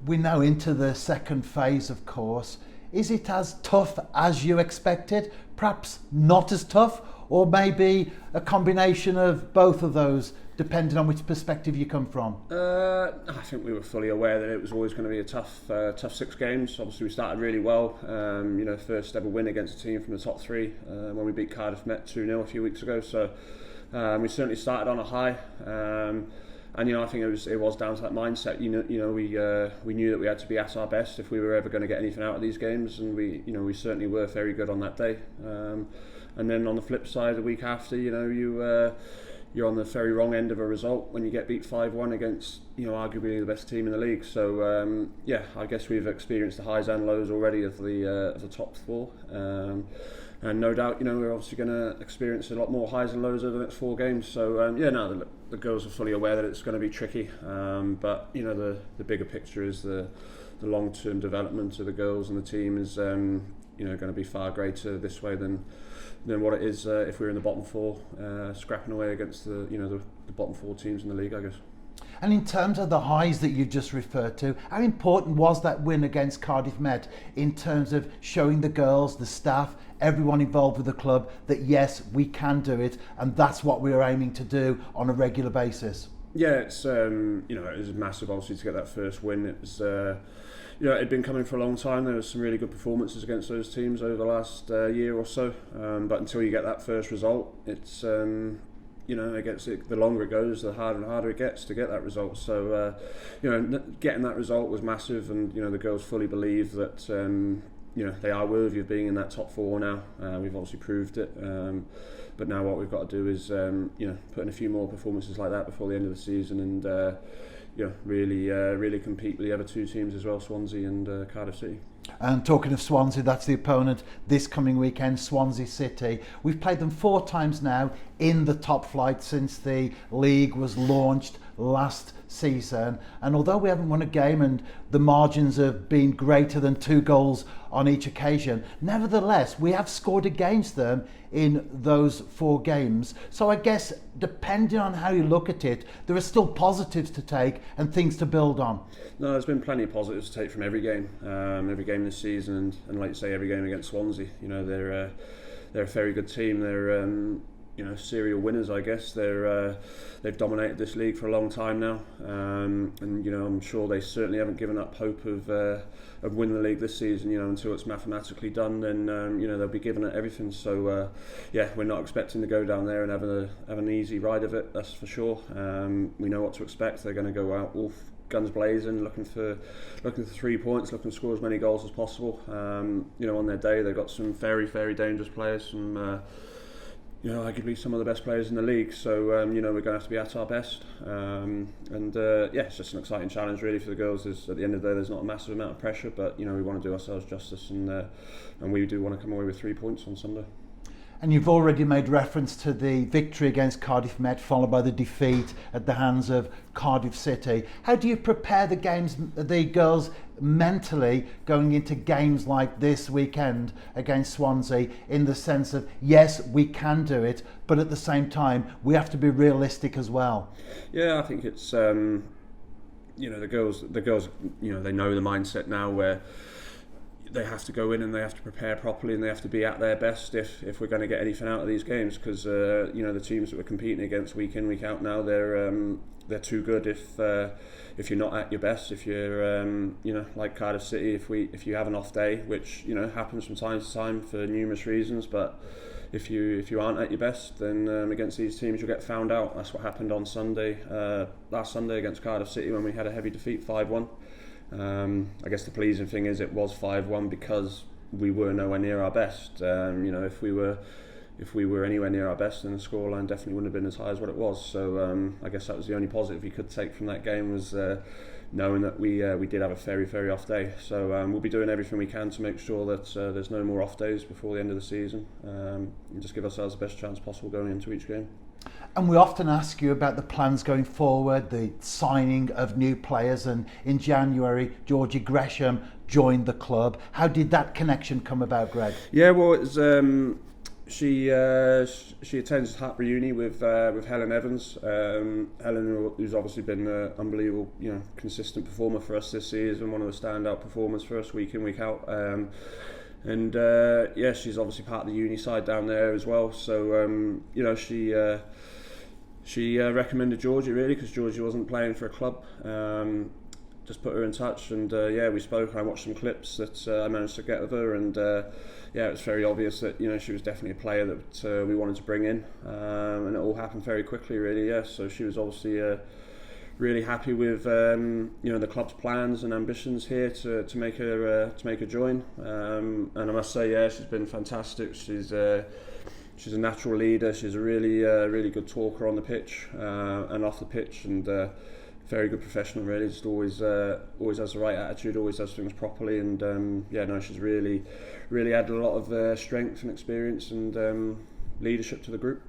We're now into the second phase, of course. Is it as tough as you expected? Perhaps not as tough, or maybe a combination of both of those, depending on which perspective you come from? I think we were fully aware that it was always going to be a tough 6 games. Obviously, we started really well. First ever win against a team from the top 3 when we beat Cardiff Met 2-0 a few weeks ago. So we certainly started on a high. And I think it was down to that mindset. We knew that we had to be at our best if we were ever going to get anything out of these games, and we certainly were very good on that day. And then on the flip side, the week after, you're on the very wrong end of a result when you get beat 5-1 against arguably the best team in the league. So I guess we've experienced the highs and lows already of the top 4. And no doubt, we're obviously going to experience a lot more highs and lows over the next 4 games. So the girls are fully aware that it's going to be tricky. But the bigger picture is the long-term development of the girls and the team is going to be far greater this way than what it is if we're in the bottom 4, scrapping away against the bottom 4 teams in the league, I guess. And in terms of the highs that you've just referred to, how important was that win against Cardiff Met in terms of showing the girls, the staff, everyone involved with the club that yes, we can do it, and that's what we're aiming to do on a regular basis? Yeah, it's it was massive obviously to get that first win. It was it had been coming for a long time. There was some really good performances against those teams over the last year or so, but until you get that first result, it's the longer it goes, the harder and harder it gets to get that result. So, getting that result was massive, and the girls fully believe that they are worthy of being in that top 4 now. We've obviously proved it, but now what we've got to do is put in a few more performances like that before the end of the season, and really compete with the other 2 teams as well, Swansea and Cardiff City. And talking of Swansea, that's the opponent this coming weekend, Swansea City. We've played them 4 times now in the top flight since the league was launched last season. And although we haven't won a game and the margins have been greater than 2 goals on each occasion, nevertheless, we have scored against them in those 4 games. So I guess, depending on how you look at it, there are still positives to take and things to build on. No, there's been plenty of positives to take from every game this season, and like you say, every game against Swansea. They're a very good team. They're serial winners, I guess. They've dominated this league for a long time now, and I'm sure they certainly haven't given up hope of winning the league this season. Until it's mathematically done, then they'll be giving it everything. So we're not expecting to go down there and have an easy ride of it. That's for sure. We know what to expect. They're going to go out all guns blazing, looking for 3 points, looking to score as many goals as possible. On their day, they've got some very, very dangerous players, some arguably some of the best players in the league. So we're going to have to be at our best, it's just an exciting challenge really for the girls. At the end of the day, there's not a massive amount of pressure, but we want to do ourselves justice, and we do want to come away with 3 points on Sunday. And you've already made reference to the victory against Cardiff Met, followed by the defeat at the hands of Cardiff City. How do you prepare the girls mentally going into games like this weekend against Swansea, in the sense of, yes, we can do it, but at the same time, we have to be realistic as well? Yeah, I think it's, the girls, they know the mindset now where they have to go in and they have to prepare properly, and they have to be at their best if we're going to get anything out of these games, because the teams that we're competing against week in, week out now, they're too good if you're not at your best. If you're like Cardiff City, if you have an off day, which happens from time to time for numerous reasons, but if you aren't at your best, then against these teams you'll get found out. That's what happened on Sunday, last Sunday against Cardiff City, when we had a heavy defeat 5-1. I guess the pleasing thing is it was 5-1 because we were nowhere near our best. If we were anywhere near our best, then the scoreline definitely wouldn't have been as high as what it was. So I guess that was the only positive you could take from that game, was knowing that we did have a very, very off day. So we'll be doing everything we can to make sure that there's no more off days before the end of the season, and just give ourselves the best chance possible going into each game. And we often ask you about the plans going forward, the signing of new players, and in January, Georgie Gresham joined the club. How did that connection come about, Greg? Yeah, well, it's She attends Hartpury Uni with Helen Evans. Helen, who's obviously been an unbelievable, consistent performer for us this season, one of the standout performers for us week in, week out. And she's obviously part of the uni side down there as well. So she recommended Georgie really, because Georgie wasn't playing for a club. Just put her in touch, and we spoke. I watched some clips that I managed to get of her, and it was very obvious that she was definitely a player that we wanted to bring in, and it all happened very quickly really. So she was obviously really happy with the club's plans and ambitions here to make her join, and I must say she's been fantastic. She's a natural leader. She's a really good talker on the pitch and off the pitch, and very good professional really. Just always has the right attitude, always does things properly, and she's really added a lot of strength and experience and leadership to the group.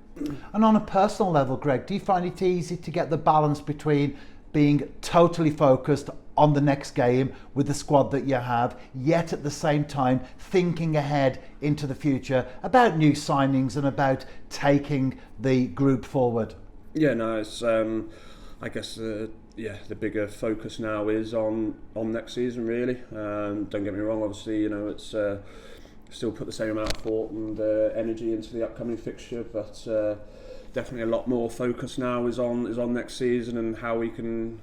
And on a personal level, Greg, do you find it easy to get the balance between being totally focused on the next game with the squad that you have, yet at the same time thinking ahead into the future about new signings and about taking the group forward? Yeah, no, it's I guess the bigger focus now is on next season really. Don't get me wrong, obviously it's still put the same amount of thought and energy into the upcoming fixture, but definitely a lot more focus now is on next season and how we can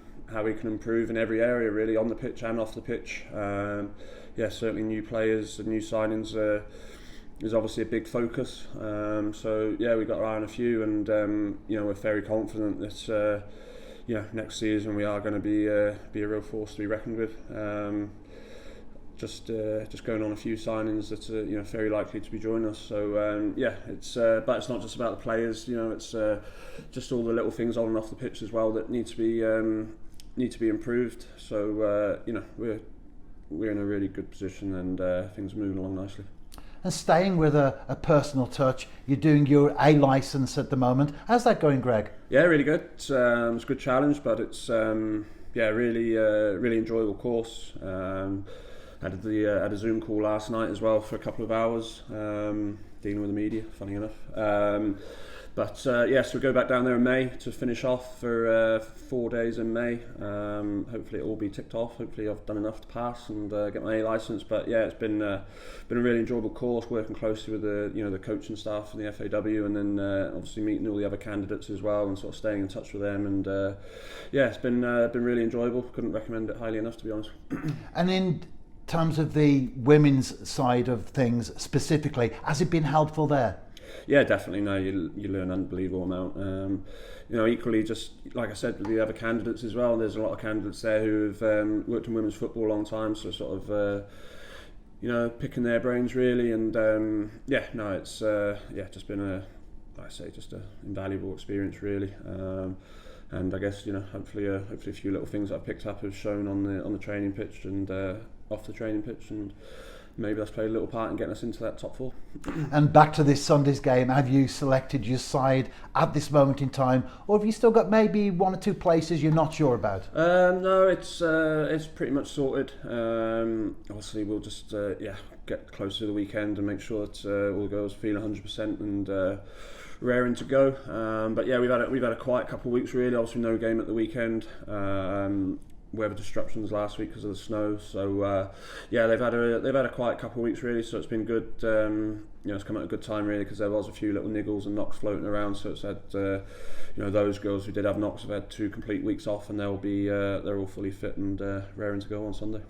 improve in every area really, on the pitch and off the pitch. Certainly new players and new signings is obviously a big focus. We got our eye on a few, and we're very confident that next season we are going to be a real force to be reckoned with. Just going on a few signings that are very likely to be joining us. So but it's not just about the players. It's just all the little things on and off the pitch as well that need to be improved. So we're in a really good position, and things are moving along nicely. And staying with a personal touch, you're doing your A licence at the moment. How's that going, Greg? Yeah, really good. It's a good challenge, but it's really enjoyable course. Had a Zoom call last night as well for a couple of hours, dealing with the media, funny enough. So we'll go back down there in May to finish off for 4 days in May. Hopefully it'll all be ticked off. Hopefully I've done enough to pass and get my A licence. But it's been a really enjoyable course, working closely with the coaching staff and the FAW, and then obviously meeting all the other candidates as well, and sort of staying in touch with them. And it's been really enjoyable. Couldn't recommend it highly enough, to be honest. And in terms of the women's side of things specifically, has it been helpful there? Yeah, definitely. No, you learn an unbelievable amount. Equally, just like I said, with the other candidates as well, there's a lot of candidates there who have worked in women's football a long time, so sort of picking their brains really. And it's just been just an invaluable experience really. And I guess hopefully a few little things that I've picked up have shown on the training pitch and off the training pitch, and maybe that's played a little part in getting us into that top four. And back to this Sunday's game, have you selected your side at this moment in time, or have you still got maybe one or two places you're not sure about? No, it's pretty much sorted. Obviously we'll just get closer to the weekend and make sure that all the girls feel 100% and raring to go. We've had a quiet couple of weeks really. Obviously no game at the weekend. Weather disruptions last week because of the snow, so they've had a quiet couple of weeks really, so it's been good. It's come at a good time really, because there was a few little niggles and knocks floating around, so it's had those girls who did have knocks have had 2 complete weeks off, and they're all fully fit and raring to go on Sunday.